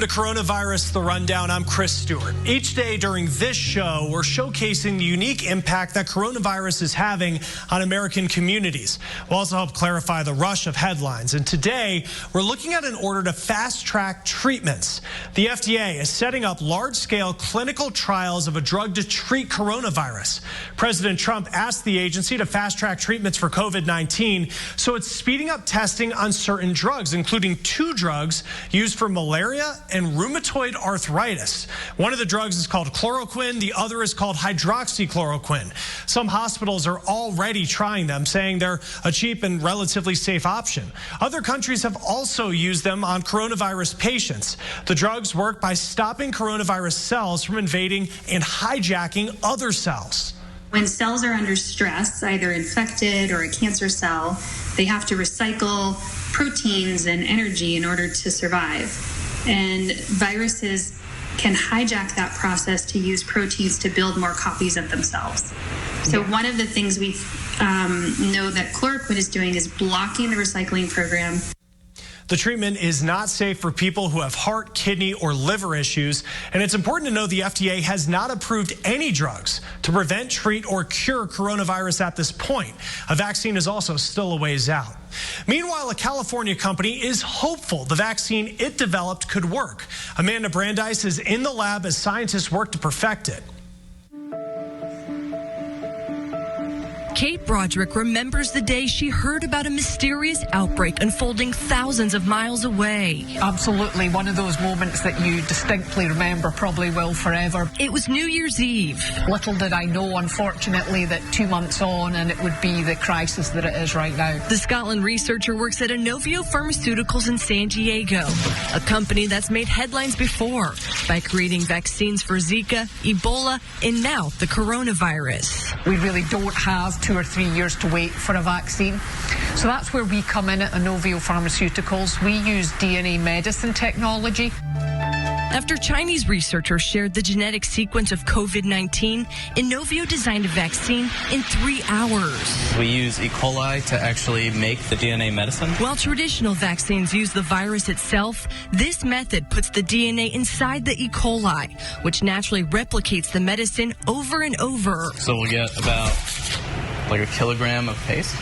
to Coronavirus The Rundown. I'm Chris Stewart. Each day during this show, we're showcasing the unique impact that coronavirus is having on American communities. We'll also help clarify the rush of headlines. And today, we're looking at an order to fast-track treatments. The FDA is setting up large-scale clinical trials of a drug to treat coronavirus. President Trump asked the agency to fast-track treatments for COVID-19, so it's speeding up testing on certain drugs, including 2 drugs used for malaria and rheumatoid arthritis. One of the drugs is called chloroquine. The other is called hydroxychloroquine. Some hospitals are already trying them, saying they're a cheap and relatively safe option. Other countries have also used them on coronavirus patients. The drugs work by stopping coronavirus cells from invading and hijacking other cells. When cells are under stress, either infected or a cancer cell, they have to recycle proteins and energy in order to survive. And viruses can hijack that process to use proteins to build more copies of themselves. So one of the things we know that chloroquine is doing is blocking the recycling program. The treatment is not safe for people who have heart, kidney, or liver issues. And it's important to know the FDA has not approved any drugs to prevent, treat, or cure coronavirus at this point. A vaccine is also still a ways out. Meanwhile, a California company is hopeful the vaccine it developed could work. Amanda Brandeis is in the lab as scientists work to perfect it. Kate Broderick remembers the day she heard about a mysterious outbreak unfolding thousands of miles away. Absolutely, one of those moments that you distinctly remember, probably will forever. It was New Year's Eve. Little did I know, unfortunately, that 2 months on and it would be the crisis that it is right now. The Scotland researcher works at Inovio Pharmaceuticals in San Diego, a company that's made headlines before by creating vaccines for Zika, Ebola, and now the coronavirus. We really don't have 2 or 3 years to wait for a vaccine. So that's where we come in at Inovio Pharmaceuticals. We use DNA medicine technology. After Chinese researchers shared the genetic sequence of COVID-19, Inovio designed a vaccine in 3 hours. We use E. coli to actually make the DNA medicine. While traditional vaccines use the virus itself, this method puts the DNA inside the E. coli, which naturally replicates the medicine over and over. So we'll get about like a kilogram of paste.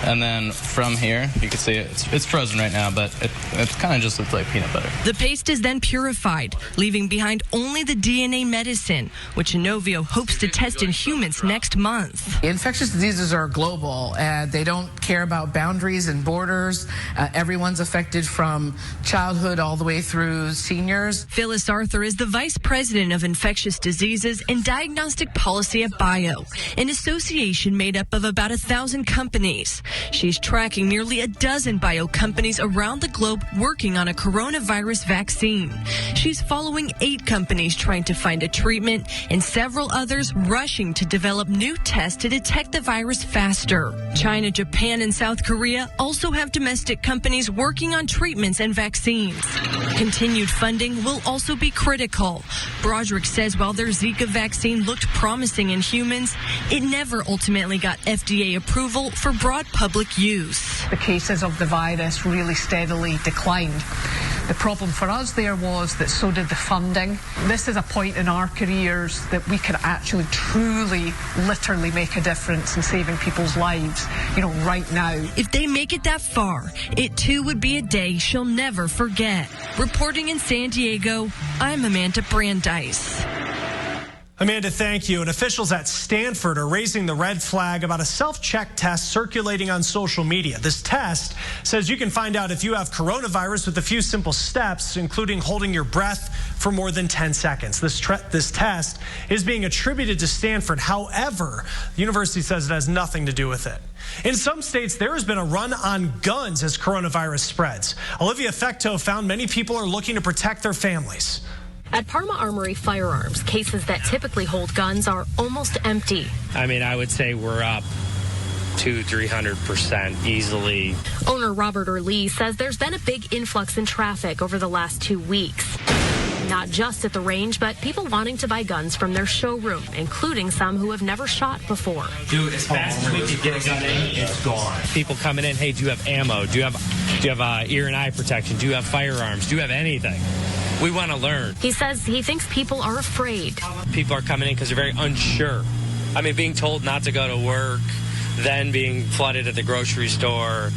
And then from here, you can see it's frozen right now, but it kind of just looks like peanut butter. The paste is then purified, leaving behind only the DNA medicine, which Inovio hopes to test in humans next month. Infectious diseases are global. They don't care about boundaries and borders. Everyone's affected from childhood all the way through seniors. Phyllis Arthur is the Vice President of Infectious Diseases and Diagnostic Policy at BIO, an association made up of about 1,000 companies. She's tracking nearly a dozen bio companies around the globe working on a coronavirus vaccine. She's following 8 companies trying to find a treatment and several others rushing to develop new tests to detect the virus faster. China, Japan, and South Korea also have domestic companies working on treatments and vaccines. Continued funding will also be critical. Broderick says while their Zika vaccine looked promising in humans, it never ultimately got FDA approval for broad public use. The cases of the virus really steadily declined. The problem for us there was that so did the funding. This is a point in our careers that we can actually truly, literally make a difference in saving people's lives, right now. If they make it that far, it too would be a day she'll never forget. Reporting in San Diego, I'm Amanda Brandeis. Amanda, thank you. And officials at Stanford are raising the red flag about a self-check test circulating on social media. This test says you can find out if you have coronavirus with a few simple steps, including holding your breath for more than 10 seconds. This test is being attributed to Stanford. However, the university says it has nothing to do with it. In some states, there has been a run on guns as coronavirus spreads. Olivia Fecto found many people are looking to protect their families. At Parma Armory Firearms, cases that typically hold guns are almost empty. I would say we're up 200-300% easily. Owner Robert Lee says there's been a big influx in traffic over the last 2 weeks. Not just at the range, but people wanting to buy guns from their showroom, including some who have never shot before. Dude, as fast as we can get a gun in, it's gone. People coming in, hey, do you have ammo? Do you have Do you have ear and eye protection? Do you have firearms? Do you have anything? We want to learn. He says he thinks people are afraid. People are coming in because they're very unsure. I mean, being told not to go to work, then being flooded at the grocery store,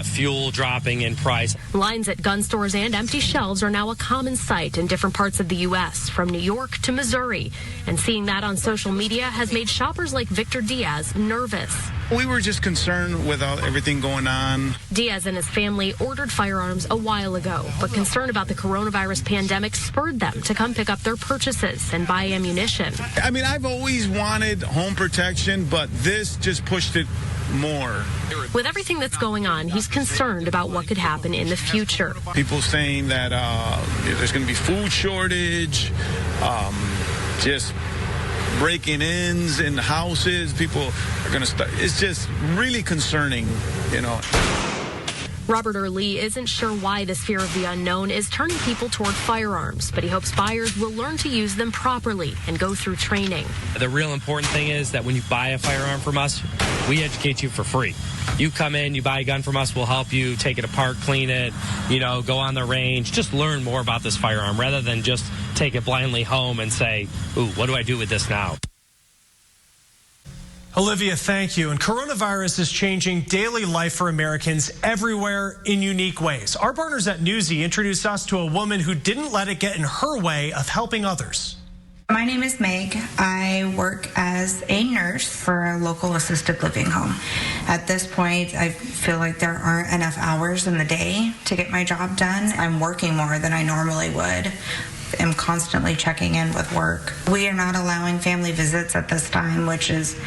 fuel dropping in price. Lines at gun stores and empty shelves are now a common sight in different parts of the U.S., from New York to Missouri. And seeing that on social media has made shoppers like Victor Diaz nervous. We were just concerned with everything going on. Diaz and his family ordered firearms a while ago, but concern about the coronavirus pandemic spurred them to come pick up their purchases and buy ammunition. I mean, I've always wanted home protection, but this just pushed it more. With everything that's going on, he's concerned about what could happen in the future. People saying that there's going to be food shortage, just breaking-ins in houses. People are going to start. It's just really concerning, you know. Robert Early isn't sure why this fear of the unknown is turning people toward firearms, but he hopes buyers will learn to use them properly and go through training. The real important thing is that when you buy a firearm from us, we educate you for free. You come in, you buy a gun from us, we'll help you take it apart, clean it, go on the range, just learn more about this firearm rather than just take it blindly home and say, ooh, what do I do with this now? Olivia, thank you. And coronavirus is changing daily life for Americans everywhere in unique ways. Our partners at Newsy introduced us to a woman who didn't let it get in her way of helping others. My name is Meg. I work as a nurse for a local assisted living home. At this point, I feel like there aren't enough hours in the day to get my job done. I'm working more than I normally would. I'm constantly checking in with work. We are not allowing family visits at this time, which is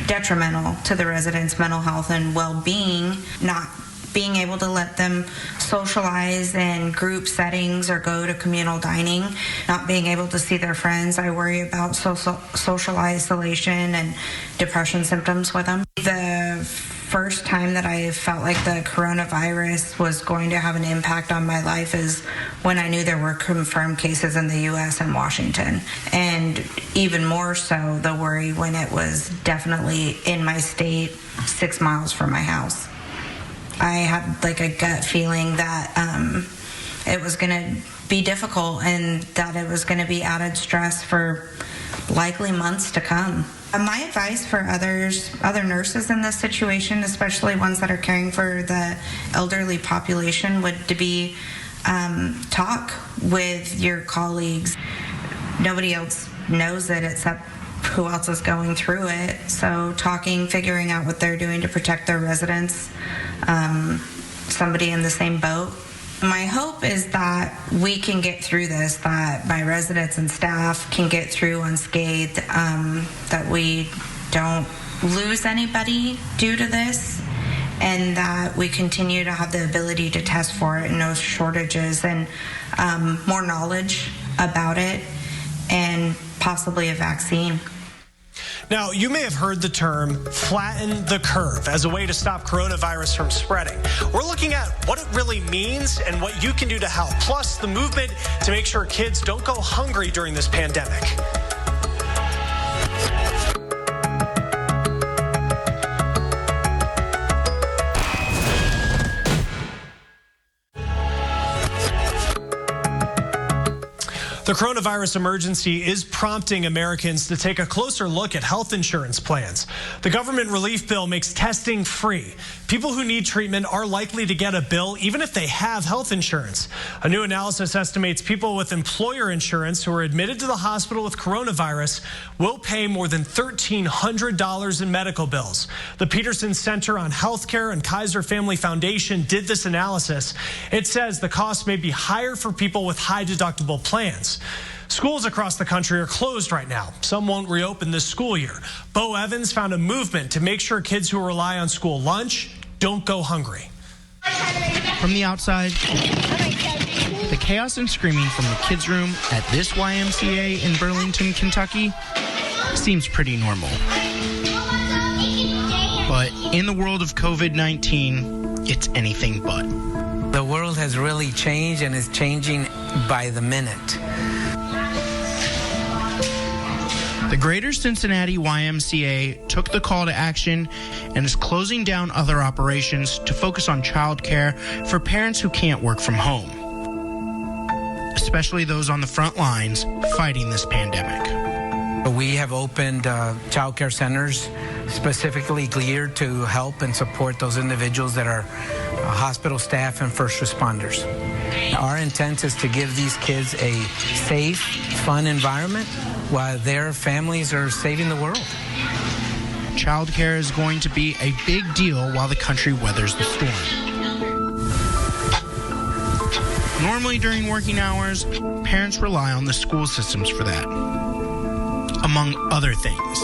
detrimental to the residents' mental health and well-being, not being able to let them socialize in group settings or go to communal dining, not being able to see their friends. I worry about social isolation and depression symptoms with them. The first time that I felt like the coronavirus was going to have an impact on my life is when I knew there were confirmed cases in the U.S. and Washington. And even more so, the worry when it was definitely in my state, 6 miles from my house. I had like a gut feeling that it was going to be difficult and that it was going to be added stress for likely months to come. My advice for other nurses in this situation, especially ones that are caring for the elderly population, would to be talk with your colleagues. Nobody else knows it except who else is going through it. So talking, figuring out what they're doing to protect their residents, somebody in the same boat. My hope is that we can get through this, that my residents and staff can get through unscathed, that we don't lose anybody due to this, and that we continue to have the ability to test for it and no shortages and more knowledge about it and possibly a vaccine. Now, you may have heard the term flatten the curve as a way to stop coronavirus from spreading. We're looking at what it really means and what you can do to help, plus the movement to make sure kids don't go hungry during this pandemic. The coronavirus emergency is prompting Americans to take a closer look at health insurance plans. The government relief bill makes testing free. People who need treatment are likely to get a bill even if they have health insurance. A new analysis estimates people with employer insurance who are admitted to the hospital with coronavirus will pay more than $1,300 in medical bills. The Peterson Center on Healthcare and Kaiser Family Foundation did this analysis. It says the cost may be higher for people with high deductible plans. Schools across the country are closed right now. Some won't reopen this school year. Bo Evans found a movement to make sure kids who rely on school lunch don't go hungry. From the outside, the chaos and screaming from the kids' room at this YMCA in Burlington, Kentucky, seems pretty normal. But in the world of COVID-19, it's anything but. The world has really changed and is changing by the minute. The Greater Cincinnati YMCA took the call to action and is closing down other operations to focus on childcare for parents who can't work from home, especially those on the front lines fighting this pandemic. We have opened child care centers specifically geared to help and support those individuals that are hospital staff and first responders. Our intent is to give these kids a safe, fun environment while their families are saving the world. Childcare is going to be a big deal while the country weathers the storm. Normally during working hours, parents rely on the school systems for that, among other things.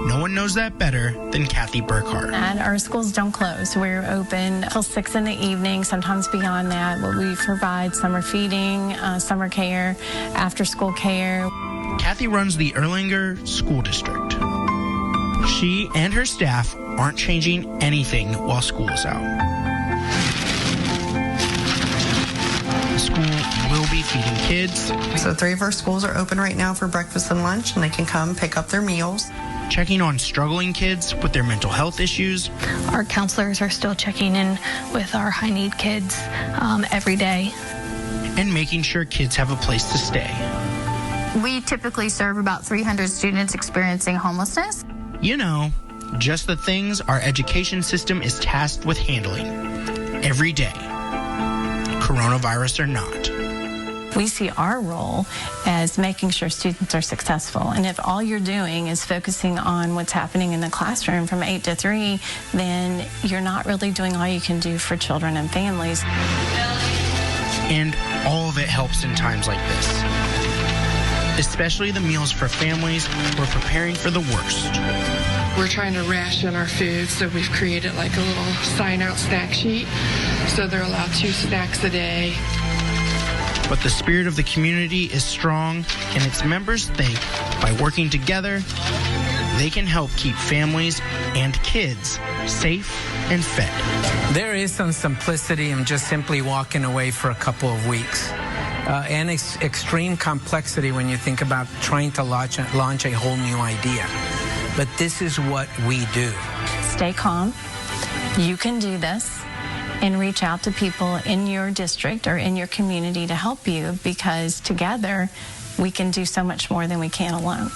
No one knows that better than Kathy Burkhart. And our schools don't close. We're open till 6 in the evening, sometimes beyond that. We provide summer feeding, summer care, after-school care. Kathy runs the Erlanger School District. She and her staff aren't changing anything while school is out. The school will be feeding kids. So 3 of our schools are open right now for breakfast and lunch, and they can come pick up their meals. Checking on struggling kids with their mental health issues. Our counselors are still checking in with our high-need kids every day. And making sure kids have a place to stay. We typically serve about 300 students experiencing homelessness. You know, just the things our education system is tasked with handling every day, coronavirus or not. We see our role as making sure students are successful. And if all you're doing is focusing on what's happening in the classroom from 8 to 3, then you're not really doing all you can do for children and families. And all of it helps in times like this, especially the meals for families who are preparing for the worst. We're trying to ration our food, so we've created like a little sign-out snack sheet, so they're allowed 2 snacks a day. But the spirit of the community is strong, and its members think by working together, they can help keep families and kids safe and fed. There is some simplicity in just simply walking away for a couple of weeks. And extreme complexity when you think about trying to launch a whole new idea. But this is what we do. Stay calm. You can do this. And reach out to people in your district or in your community to help you, because together we can do so much more than we can alone.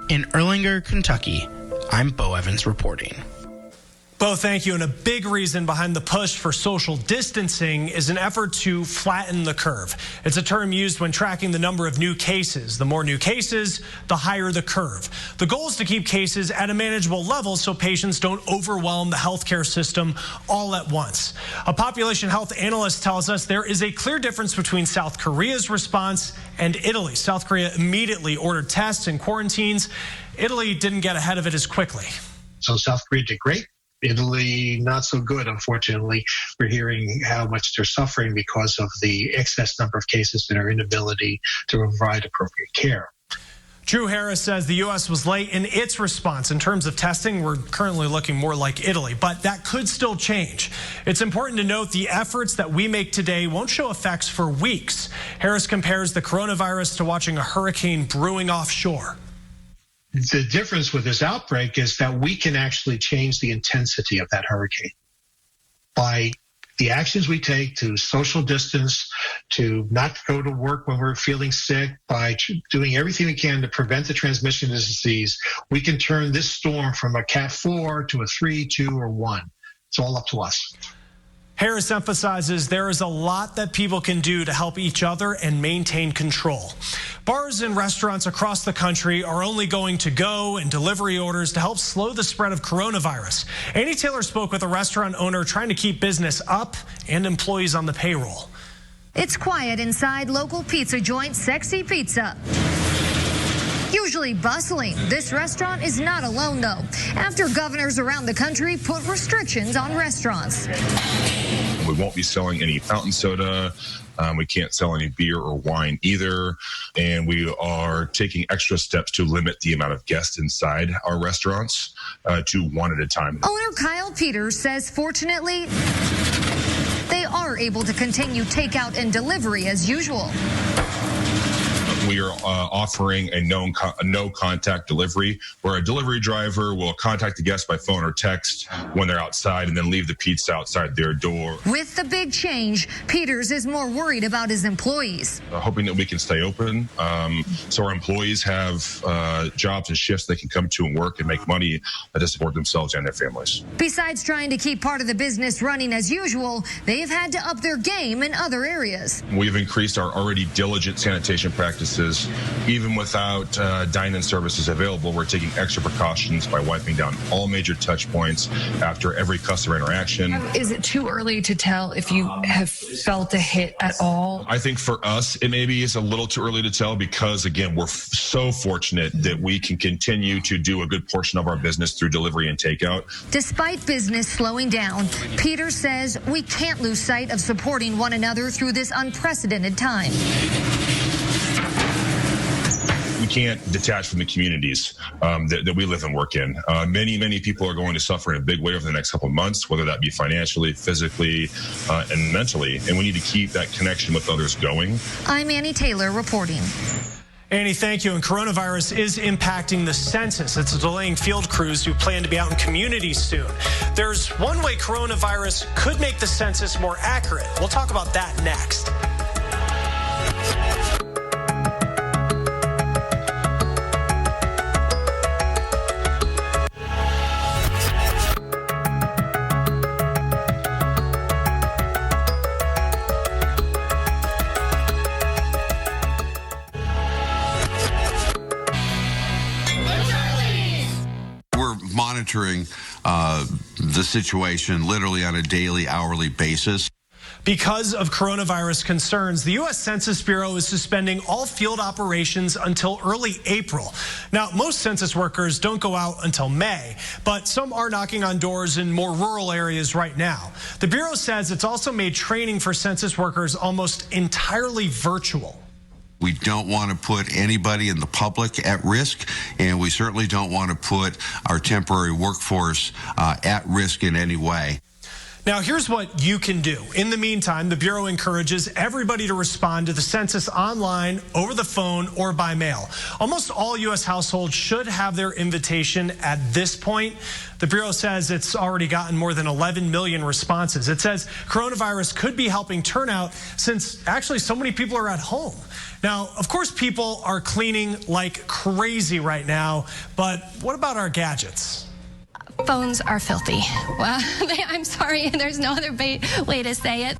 In Erlanger, Kentucky, I'm Bo Evans reporting. Bo, thank you. And a big reason behind the push for social distancing is an effort to flatten the curve. It's a term used when tracking the number of new cases. The more new cases, the higher the curve. The goal is to keep cases at a manageable level so patients don't overwhelm the healthcare system all at once. A population health analyst tells us there is a clear difference between South Korea's response and Italy. South Korea immediately ordered tests and quarantines. Italy didn't get ahead of it as quickly. So South Korea did great. Italy, not so good, unfortunately. We're hearing how much they're suffering because of the excess number of cases and our inability to provide appropriate care. Drew Harris says the U.S. was late in its response. In terms of testing, we're currently looking more like Italy, but that could still change. It's important to note the efforts that we make today won't show effects for weeks. Harris compares the coronavirus to watching a hurricane brewing offshore. The difference with this outbreak is that we can actually change the intensity of that hurricane by the actions we take to social distance, to not go to work when we're feeling sick, by doing everything we can to prevent the transmission of this disease. We can turn this storm from a Cat 4 to a 3, 2, or 1. It's all up to us. Harris emphasizes there is a lot that people can do to help each other and maintain control. Bars and restaurants across the country are only going to go and delivery orders to help slow the spread of coronavirus. Annie Taylor spoke with a restaurant owner trying to keep business up and employees on the payroll. It's quiet inside local pizza joint Sexy Pizza. Usually bustling, this restaurant is not alone, though, after governors around the country put restrictions on restaurants. We won't be selling any fountain soda. We can't sell any beer or wine either. And we are taking extra steps to limit the amount of guests inside our restaurants to 1 at a time. Owner Kyle Peters says, fortunately, they are able to continue takeout and delivery as usual. we are offering a no-contact delivery, where a delivery driver will contact the guest by phone or text when they're outside and then leave the pizza outside their door. With the big change, Peters is more worried about his employees. Hoping that we can stay open so our employees have jobs and shifts they can come to and work and make money to support themselves and their families. Besides trying to keep part of the business running as usual, they've had to up their game in other areas. We've increased our already diligent sanitation practices. Even without dine-in services available, we're taking extra precautions by wiping down all major touch points after every customer interaction. Is it too early to tell if you have felt a hit at all? I think for us, it maybe is a little too early to tell because, again, we're so fortunate that we can continue to do a good portion of our business through delivery and takeout. Despite business slowing down, Peters says we can't lose sight of supporting one another through this unprecedented time. We can't detach from the communities that we live and work in. Many people are going to suffer in a big way over the next couple of months, whether that be financially, physically, and mentally. And we need to keep that connection with others going. I'm Annie Taylor reporting. Annie, thank you. And coronavirus is impacting the census. It's delaying field crews who plan to be out in communities soon. There's one way coronavirus could make the census more accurate. We'll talk about that next. Monitoring the situation literally on a daily, hourly basis. Because of coronavirus concerns, the U.S. Census Bureau is suspending all field operations until early April. Now, most census workers don't go out until May, but some are knocking on doors in more rural areas right now. The Bureau says it's also made training for census workers almost entirely virtual. We don't want to put anybody in the public at risk, and we certainly don't want to put our temporary workforce at risk in any way. Now, here's what you can do. In the meantime, the Bureau encourages everybody to respond to the census online, over the phone, or by mail. Almost all U.S. households should have their invitation at this point. The Bureau says it's already gotten more than 11 million responses. It says coronavirus could be helping turnout since actually so many people are at home. Now, of course, people are cleaning like crazy right now, but what about our gadgets? Phones are filthy. Well, I'm sorry, there's no other way to say it.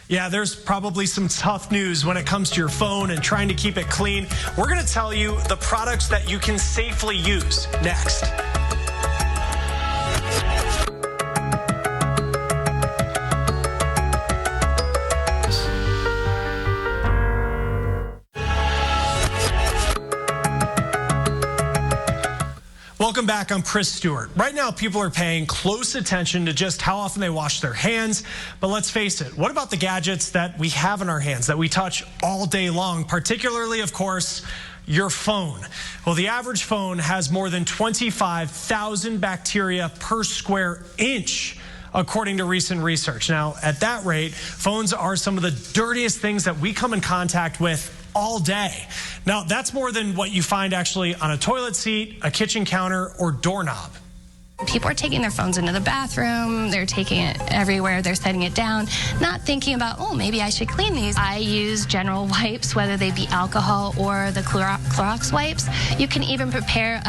Yeah, there's probably some tough news when it comes to your phone and trying to keep it clean. We're going to tell you the products that you can safely use next. Welcome back. I'm Chris Stewart. Right now, people are paying close attention to just how often they wash their hands. But let's face it, what about the gadgets that we have in our hands, that we touch all day long, particularly, of course, your phone? Well, the average phone has more than 25,000 bacteria per square inch, according to recent research. Now, at that rate, phones are some of the dirtiest things that we come in contact with all day. Now, that's more than what you find actually on a toilet seat, a kitchen counter, or doorknob. People are taking their phones into the bathroom, they're taking it everywhere, they're setting it down, not thinking about, oh, maybe I should clean these. I use general wipes, whether they be alcohol or the Clorox wipes. You can even prepare,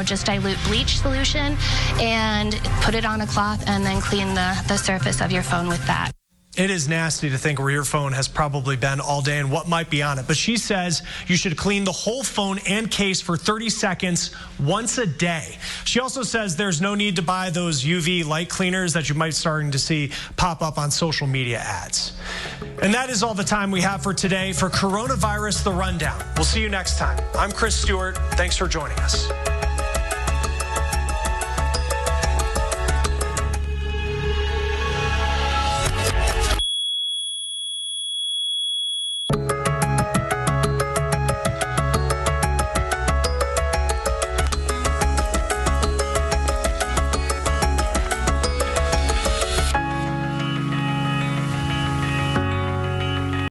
just dilute bleach solution and put it on a cloth and then clean the surface of your phone with that. It is nasty to think where your phone has probably been all day and what might be on it. But she says you should clean the whole phone and case for 30 seconds once a day. She also says there's no need to buy those UV light cleaners that you might starting to see pop up on social media ads. And that is all the time we have for today for Coronavirus The Rundown. We'll see you next time. I'm Chris Stewart. Thanks for joining us.